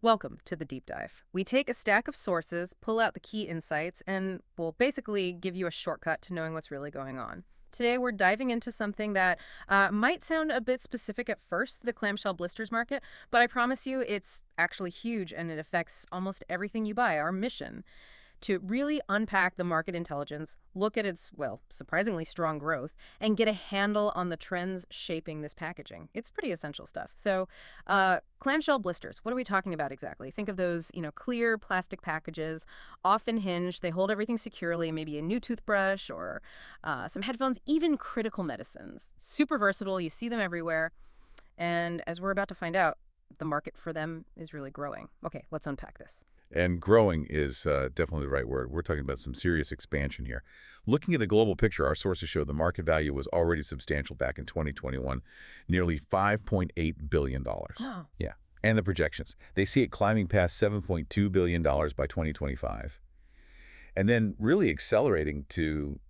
Welcome to the deep dive. We take a stack of sources, pull out the key insights, and we'll basically give you a shortcut to knowing what's really going on. Today, we're diving into something that might sound a bit specific at first, the clamshell blisters market, but I promise you it's actually huge and it affects almost everything you buy. Our mission to really unpack the market intelligence, look at its, well, surprisingly strong growth, and get a handle on the trends shaping this packaging. It's pretty essential stuff. So, clamshell blisters, what are we talking about exactly? Think of those, clear plastic packages, often hinged. They hold everything securely, maybe a new toothbrush or some headphones, even critical medicines. Super versatile. You see them everywhere. And as we're about to find out, the market for them is really growing. Okay, let's unpack this. And growing is definitely the right word. We're talking about some serious expansion here. Looking at the global picture, our sources show the market value was already substantial back in 2021, nearly $5.8 billion. Oh. Yeah. And the projections. They see it climbing past $7.2 billion by 2025, and then really accelerating to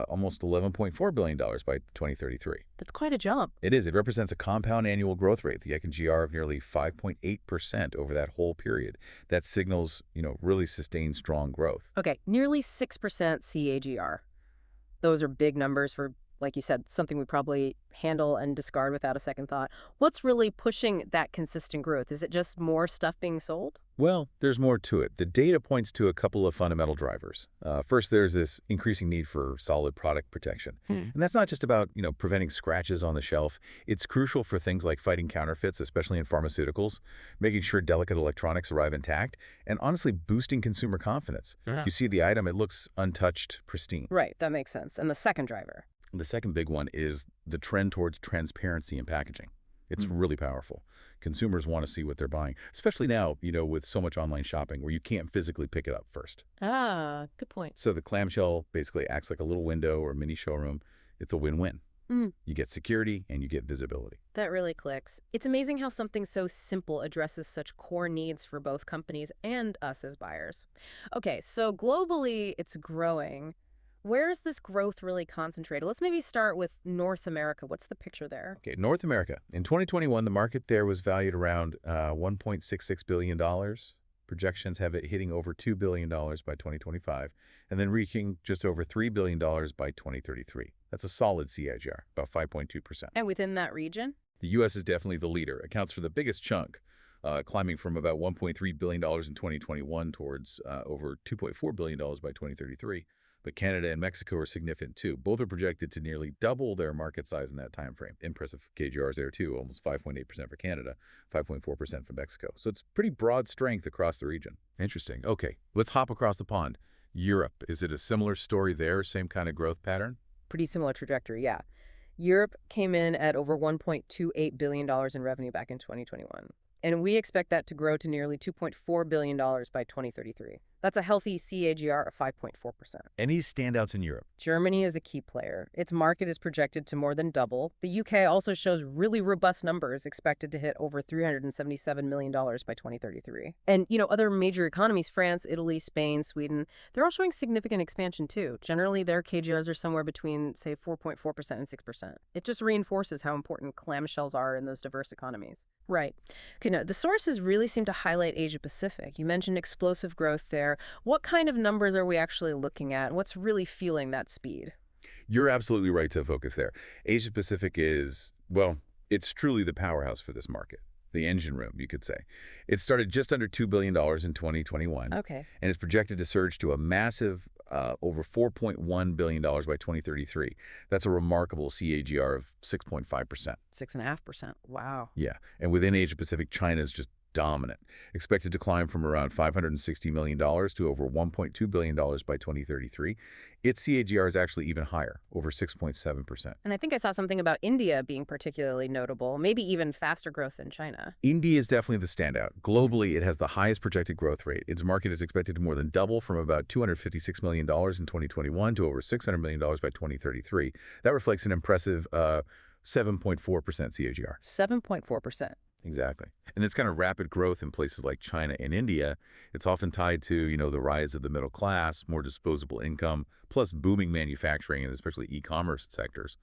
almost $11.4 billion by 2033. That's quite a jump. It is. It represents a compound annual growth rate, the ECOGR, of nearly 5.8% over that whole period. That signals, really sustained strong growth. Okay, nearly 6% CAGR. Those are big numbers for, like you said, something we probably handle and discard without a second thought. What's really pushing that consistent growth? Is it just more stuff being sold? Well, there's more to it. The data points to a couple of fundamental drivers. First, there's this increasing need for solid product protection. And that's not just about, preventing scratches on the shelf. It's crucial for things like fighting counterfeits, especially in pharmaceuticals, making sure delicate electronics arrive intact, and honestly boosting consumer confidence. Yeah. You see the item, it looks untouched, pristine. Right, that makes sense. And the second driver? The second big one is the trend towards transparency in packaging. It's really powerful. Consumers want to see what they're buying, especially now, with so much online shopping where you can't physically pick it up first. Ah, good point. So the clamshell basically acts like a little window or mini showroom. It's a win-win. You get security and you get visibility. That really clicks. It's amazing how something so simple addresses such core needs for both companies and us as buyers. Okay, so globally, it's growing. Where is this growth really concentrated? Let's maybe start with North America. What's the picture there? Okay, North America. In 2021, the market there was valued around $1.66 billion. Projections have it hitting over $2 billion by 2025, and then reaching just over $3 billion by 2033. That's a solid CAGR, about 5.2%. And within that region? The U.S. is definitely the leader, accounts for the biggest chunk, climbing from about $1.3 billion in 2021 towards over $2.4 billion by 2033. But Canada and Mexico are significant too. Both are projected to nearly double their market size in that time frame. Impressive KGRs there too, almost 5.8% for Canada, 5.4% for Mexico. So it's pretty broad strength across the region. Interesting. Okay, let's hop across the pond. Europe, is it a similar story there, same kind of growth pattern? Pretty similar trajectory, yeah. Europe came in at over $1.28 billion in revenue back in 2021. And we expect that to grow to nearly $2.4 billion by 2033. That's a healthy CAGR of 5.4%. Any standouts in Europe? Germany is a key player. Its market is projected to more than double. The UK also shows really robust numbers, expected to hit over $377 million by 2033. And, other major economies, France, Italy, Spain, Sweden, they're all showing significant expansion too. Generally, their KGRs are somewhere between, say, 4.4% and 6%. It just reinforces how important clamshells are in those diverse economies. Right. Okay, now, the sources really seem to highlight Asia Pacific. You mentioned explosive growth there. What kind of numbers are we actually looking at? What's really fueling that speed? You're absolutely right to focus there. Asia Pacific is, well, it's truly the powerhouse for this market. The engine room, you could say. It started just under $2 billion in 2021. Okay. And is projected to surge to a massive over $4.1 billion by 2033. That's a remarkable CAGR of 6.5%. 6.5%. Wow. Yeah. And within Asia Pacific, China is just dominant, expected to climb from around $560 million to over $1.2 billion by 2033. Its CAGR is actually even higher, over 6.7%. And I think I saw something about India being particularly notable, maybe even faster growth than China. India is definitely the standout. Globally, it has the highest projected growth rate. Its market is expected to more than double from about $256 million in 2021 to over $600 million by 2033. That reflects an impressive 7.4% CAGR. 7.4%. Exactly. And this kind of rapid growth in places like China and India, it's often tied to, the rise of the middle class, more disposable income, plus booming manufacturing and especially e-commerce sectors.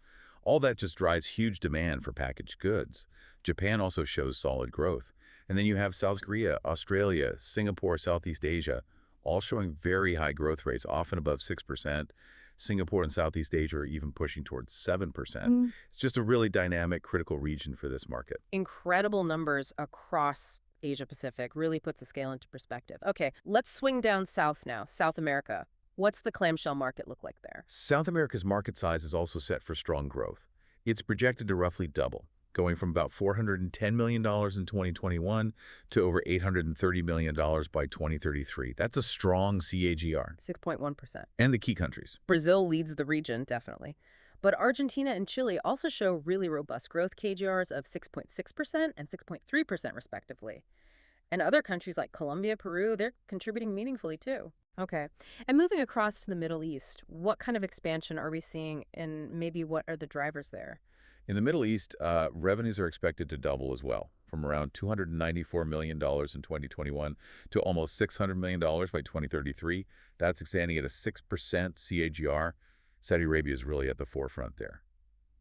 All that just drives huge demand for packaged goods. Japan also shows solid growth. And then you have South Korea, Australia, Singapore, Southeast Asia, all showing very high growth rates, often above 6%. Singapore and Southeast Asia are even pushing towards 7%. It's just a really dynamic, critical region for this market. Incredible numbers across Asia Pacific really puts the scale into perspective. Okay, let's swing down south now, South America. What's the clamshell market look like there? South America's market size is also set for strong growth. It's projected to roughly double, going from about $410 million in 2021 to over $830 million by 2033. That's a strong CAGR. 6.1%. And the key countries. Brazil leads the region, definitely. But Argentina and Chile also show really robust growth KGRs of 6.6% and 6.3% respectively. And other countries like Colombia, Peru, they're contributing meaningfully too. Okay. And moving across to the Middle East, what kind of expansion are we seeing and maybe what are the drivers there? In the Middle East, revenues are expected to double as well, from around $294 million in 2021 to almost $600 million by 2033. That's expanding at a 6% CAGR. Saudi Arabia is really at the forefront there.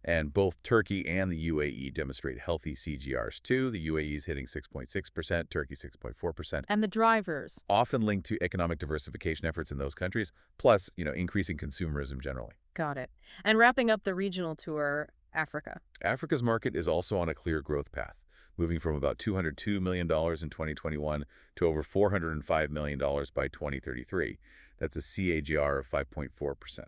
And both Turkey and the UAE demonstrate healthy CGRs too. The UAE is hitting 6.6%, Turkey 6.4%. And the drivers? Often linked to economic diversification efforts in those countries, plus, increasing consumerism generally. Got it. And wrapping up the regional tour, Africa. Africa's market is also on a clear growth path, moving from about $202 million in 2021 to over $405 million by 2033. That's a CAGR of 5.4%.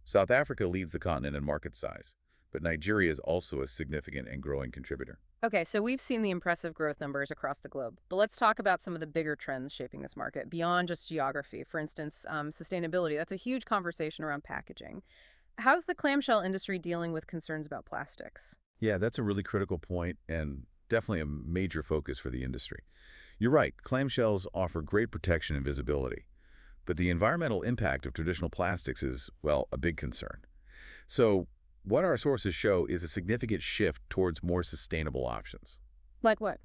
South Africa leads the continent in market size, but Nigeria is also a significant and growing contributor. Okay, so we've seen the impressive growth numbers across the globe, but let's talk about some of the bigger trends shaping this market beyond just geography. For instance, sustainability. That's a huge conversation around packaging. How's the clamshell industry dealing with concerns about plastics? Yeah, that's a really critical point and definitely a major focus for the industry. You're right, clamshells offer great protection and visibility, but the environmental impact of traditional plastics is, well, a big concern. So what our sources show is a significant shift towards more sustainable options. Like what?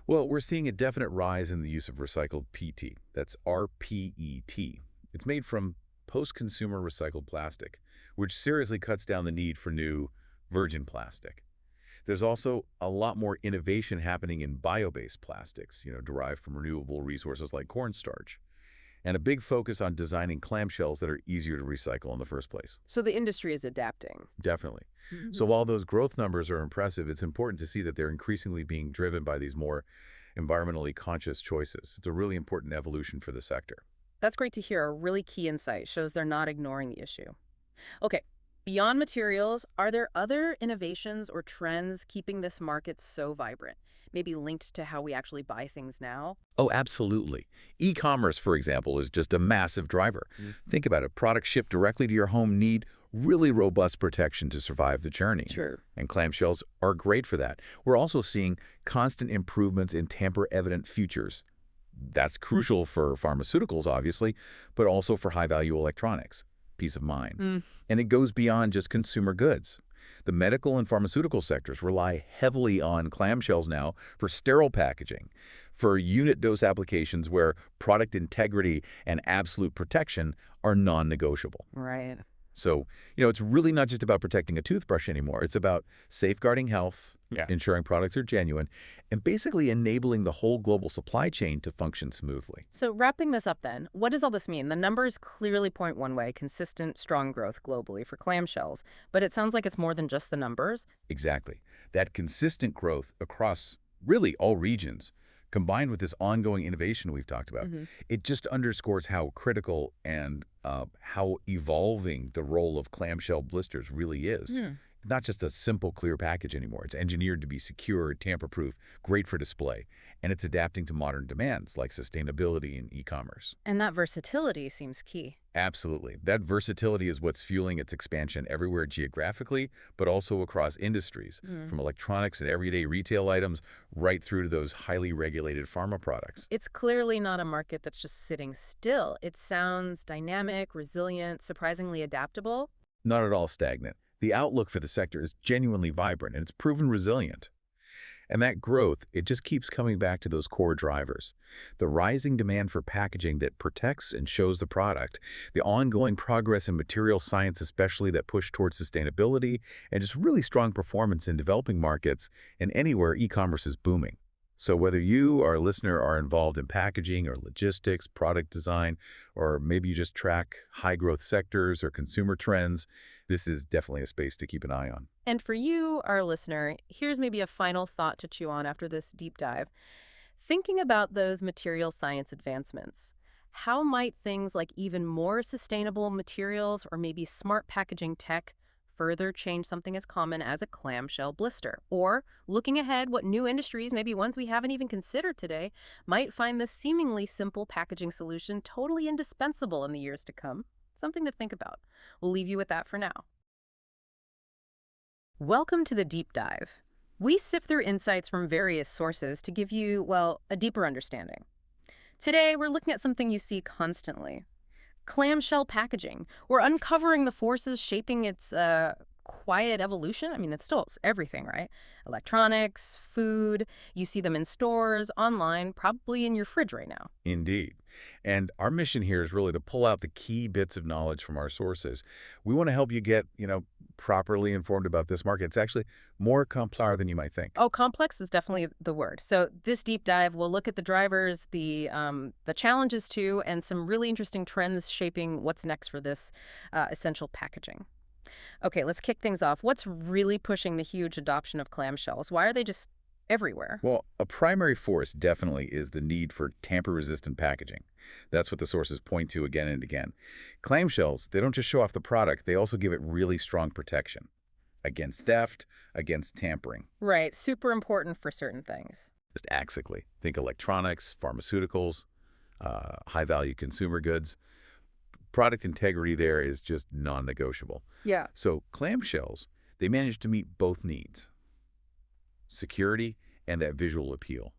Well, we're seeing a definite rise in the use of recycled PT. That's RPET. It's made from post-consumer recycled plastic, which seriously cuts down the need for new virgin plastic. There's also a lot more innovation happening in bio-based plastics, derived from renewable resources like cornstarch, and a big focus on designing clamshells that are easier to recycle in the first place. So the industry is adapting. Definitely. So while those growth numbers are impressive, it's important to see that they're increasingly being driven by these more environmentally conscious choices. It's a really important evolution for the sector. That's great to hear. A really key insight. Shows they're not ignoring the issue. Okay, beyond materials, are there other innovations or trends keeping this market so vibrant? Maybe linked to how we actually buy things now? Oh, absolutely. E-commerce, for example, is just a massive driver. Think about it. Products shipped directly to your home need really robust protection to survive the journey. Sure. And clamshells are great for that. We're also seeing constant improvements in tamper-evident features. That's crucial for pharmaceuticals, obviously, but also for high-value electronics. Peace of mind. And it goes beyond just consumer goods. The medical and pharmaceutical sectors rely heavily on clamshells now for sterile packaging, for unit dose applications where product integrity and absolute protection are non-negotiable. Right. So, it's really not just about protecting a toothbrush anymore. It's about safeguarding health, ensuring products are genuine, and basically enabling the whole global supply chain to function smoothly. So wrapping this up then, what does all this mean? The numbers clearly point one way, consistent, strong growth globally for clamshells, but it sounds like it's more than just the numbers. Exactly. That consistent growth across really all regions, combined with this ongoing innovation we've talked about, it just underscores how critical and how evolving the role of clamshell blisters really is. Not just a simple, clear package anymore. It's engineered to be secure, tamper-proof, great for display, and it's adapting to modern demands like sustainability and e-commerce. And that versatility seems key. Absolutely. That versatility is what's fueling its expansion everywhere geographically, but also across industries, from electronics and everyday retail items right through to those highly regulated pharma products. It's clearly not a market that's just sitting still. It sounds dynamic, resilient, surprisingly adaptable. Not at all stagnant. The outlook for the sector is genuinely vibrant, and it's proven resilient. And that growth, it just keeps coming back to those core drivers. The rising demand for packaging that protects and shows the product, the ongoing progress in material science especially that push towards sustainability, and just really strong performance in developing markets and anywhere e-commerce is booming. So whether you, our listener, are involved in packaging or logistics, product design, or maybe you just track high-growth sectors or consumer trends, this is definitely a space to keep an eye on. And for you, our listener, here's maybe a final thought to chew on after this deep dive. Thinking about those material science advancements, how might things like even more sustainable materials or maybe smart packaging tech further change something as common as a clamshell blister? Or, looking ahead, what new industries, maybe ones we haven't even considered today, might find this seemingly simple packaging solution totally indispensable in the years to come? Something to think about. We'll leave you with that for now. Welcome to the deep dive. We sift through insights from various sources to give you, well, a deeper understanding. Today, we're looking at something you see constantly: clamshell packaging. We're uncovering the forces shaping its quiet evolution. I mean, it's still everything, right? Electronics, food. You see them in stores, online, probably in your fridge right now. Indeed. And our mission here is really to pull out the key bits of knowledge from our sources. We want to help you get, properly informed about this market. It's actually more complex than you might think. Oh, complex is definitely the word. So this deep dive will look at the drivers, the challenges too, and some really interesting trends shaping what's next for this essential packaging. Okay, let's kick things off. What's really pushing the huge adoption of clamshells? Why are they just everywhere? Well, a primary force definitely is the need for tamper-resistant packaging. That's what the sources point to again and again. Clamshells, they don't just show off the product, they also give it really strong protection against theft, against tampering. Right, super important for certain things. Just axically. Think electronics, pharmaceuticals, high-value consumer goods. Product integrity there is just non-negotiable. Yeah. So clamshells, they manage to meet both needs: security and that visual appeal.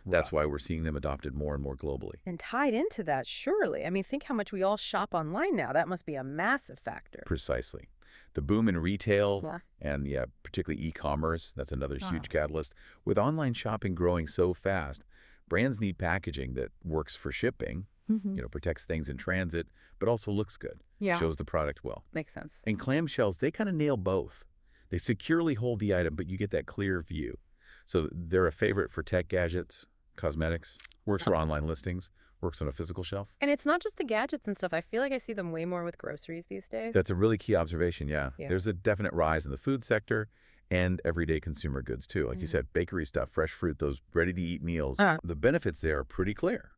That's why we're seeing them adopted more and more globally. And tied into that, surely. I mean, think how much we all shop online now. That must be a massive factor. Precisely. The boom in retail Yeah. and, yeah, particularly e-commerce, that's another huge catalyst. With online shopping growing so fast, brands need packaging that works for shipping, protects things in transit, but also looks good, Yeah. shows the product well. Makes sense. And clamshells, they kind of nail both. They securely hold the item, but you get that clear view. So they're a favorite for tech gadgets, cosmetics, works for online listings, works on a physical shelf. And it's not just the gadgets and stuff. I feel like I see them way more with groceries these days. That's a really key observation, yeah. Yeah. There's a definite rise in the food sector and everyday consumer goods, too. Like you said, bakery stuff, fresh fruit, those ready-to-eat meals. The benefits there are pretty clear.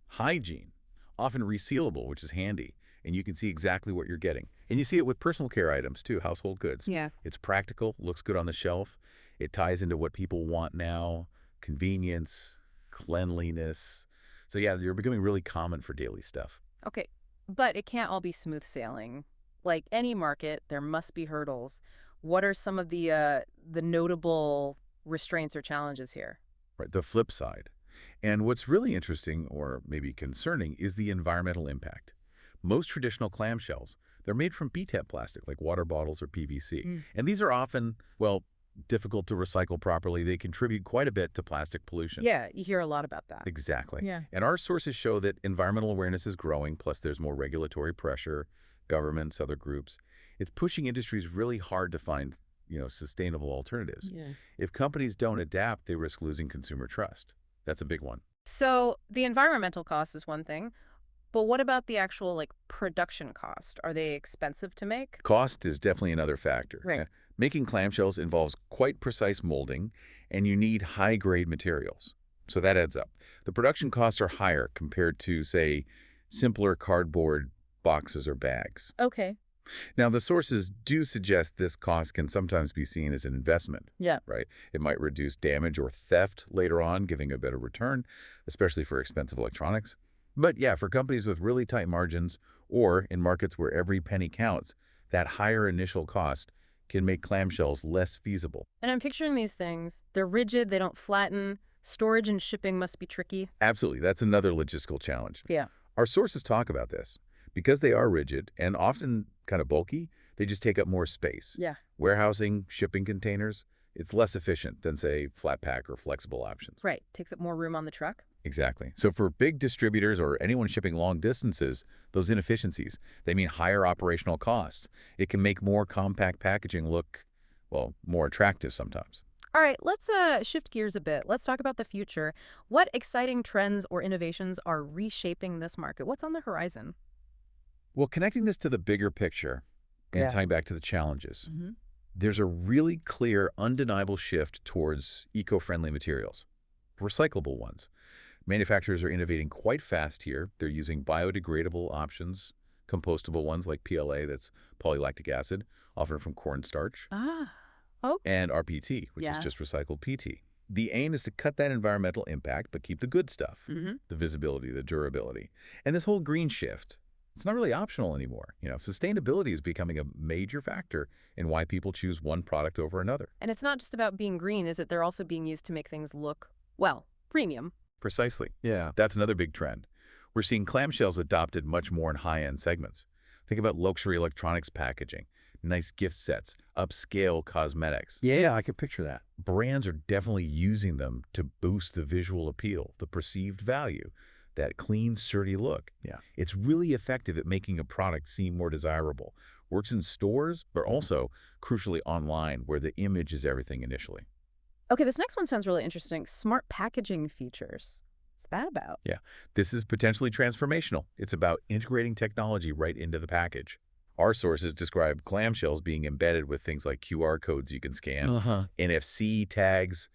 Hygiene, often resealable, which is handy, and you can see exactly what you're getting. And you see it with personal care items, too, household goods. Yeah. It's practical, looks good on the shelf. It ties into what people want now: convenience, cleanliness. So yeah, they're becoming really common for daily stuff. Okay, but it can't all be smooth sailing. Like any market, there must be hurdles. What are some of the notable restraints or challenges here? Right, the flip side. And what's really interesting, or maybe concerning, is the environmental impact. Most traditional clamshells, they're made from PET plastic, like water bottles or PVC. And these are often, well, difficult to recycle properly. They contribute quite a bit to plastic pollution. Yeah, you hear a lot about that. Exactly. Yeah. And our sources show that environmental awareness is growing, plus there's more regulatory pressure, governments, other groups. It's pushing industries really hard to find, sustainable alternatives. Yeah. If companies don't adapt, they risk losing consumer trust. That's a big one. So the environmental cost is one thing, but what about the actual production cost? Are they expensive to make? Cost is definitely another factor. Right. Making clamshells involves quite precise molding, and you need high-grade materials. So that adds up. The production costs are higher compared to, say, simpler cardboard boxes or bags. Okay. Now, the sources do suggest this cost can sometimes be seen as an investment. Yeah. Right? It might reduce damage or theft later on, giving a better return, especially for expensive electronics. But yeah, for companies with really tight margins or in markets where every penny counts, that higher initial cost can make clamshells less feasible. And I'm picturing these things. They're rigid, they don't flatten. Storage and shipping must be tricky. Absolutely. That's another logistical challenge. Yeah. Our sources talk about this. Because they are rigid and often kind of bulky, they just take up more space. Yeah. Warehousing, shipping containers, it's less efficient than, say, flat pack or flexible options. Right. Takes up more room on the truck. Exactly. So for big distributors or anyone shipping long distances, those inefficiencies, they mean higher operational costs. It can make more compact packaging look, well, more attractive sometimes. All right, let's shift gears a bit. Let's talk about the future. What exciting trends or innovations are reshaping this market? What's on the horizon? Well, connecting this to the bigger picture and Yeah. tying back to the challenges, Hmm. there's a really clear, undeniable shift towards eco-friendly materials, recyclable ones. Manufacturers are innovating quite fast here. They're using biodegradable options, compostable ones like PLA, that's polylactic acid, often from cornstarch, Ah, oh, and RPT, which is yeah. just recycled PT. The aim is to cut that environmental impact, but keep the good stuff, Hmm. the visibility, the durability. And this whole green shift, it's not really optional anymore. Sustainability is becoming a major factor in why people choose one product over another. And it's not just about being green, is it? They're also being used to make things look, well, premium. Precisely. Yeah. That's another big trend. We're seeing clamshells adopted much more in high-end segments. Think about luxury electronics packaging, nice gift sets, upscale cosmetics. Yeah, I could picture that. Brands are definitely using them to boost the visual appeal, the perceived value, that clean, sturdy look. Yeah. It's really effective at making a product seem more desirable. Works in stores, but also, crucially, online, where the image is everything initially. Okay, this next one sounds really interesting. Smart packaging features. What's that about? Yeah, this is potentially transformational. It's about integrating technology right into the package. Our sources describe clamshells being embedded with things like QR codes you can scan, Uh-huh. NFC tags,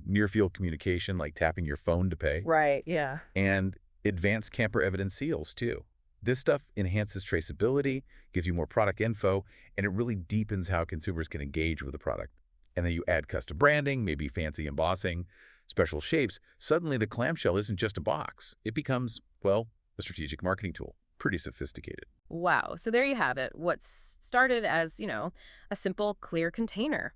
near-field communication like tapping your phone to pay, Right, yeah. and advanced camper evidence seals, too. This stuff enhances traceability, gives you more product info, and it really deepens how consumers can engage with the product. And then you add custom branding, maybe fancy embossing, special shapes. Suddenly, the clamshell isn't just a box. It becomes, well, a strategic marketing tool. Pretty sophisticated. Wow. So there you have it. What's started as, a simple, clear container.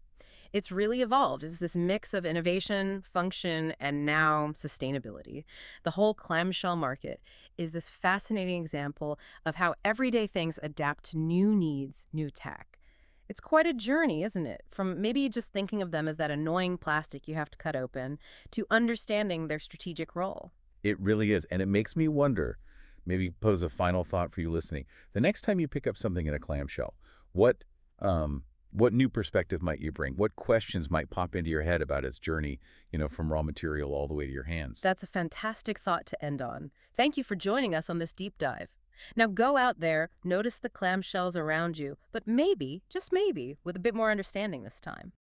It's really evolved. It's this mix of innovation, function, and now sustainability. The whole clamshell market is this fascinating example of how everyday things adapt to new needs, new tech. It's quite a journey, isn't it? From maybe just thinking of them as that annoying plastic you have to cut open to understanding their strategic role. It really is. And it makes me wonder, maybe pose a final thought for you listening. The next time you pick up something in a clamshell, what what new perspective might you bring? What questions might pop into your head about its journey, from raw material all the way to your hands? That's a fantastic thought to end on. Thank you for joining us on this deep dive. Now go out there, notice the clamshells around you, but maybe, just maybe, with a bit more understanding this time.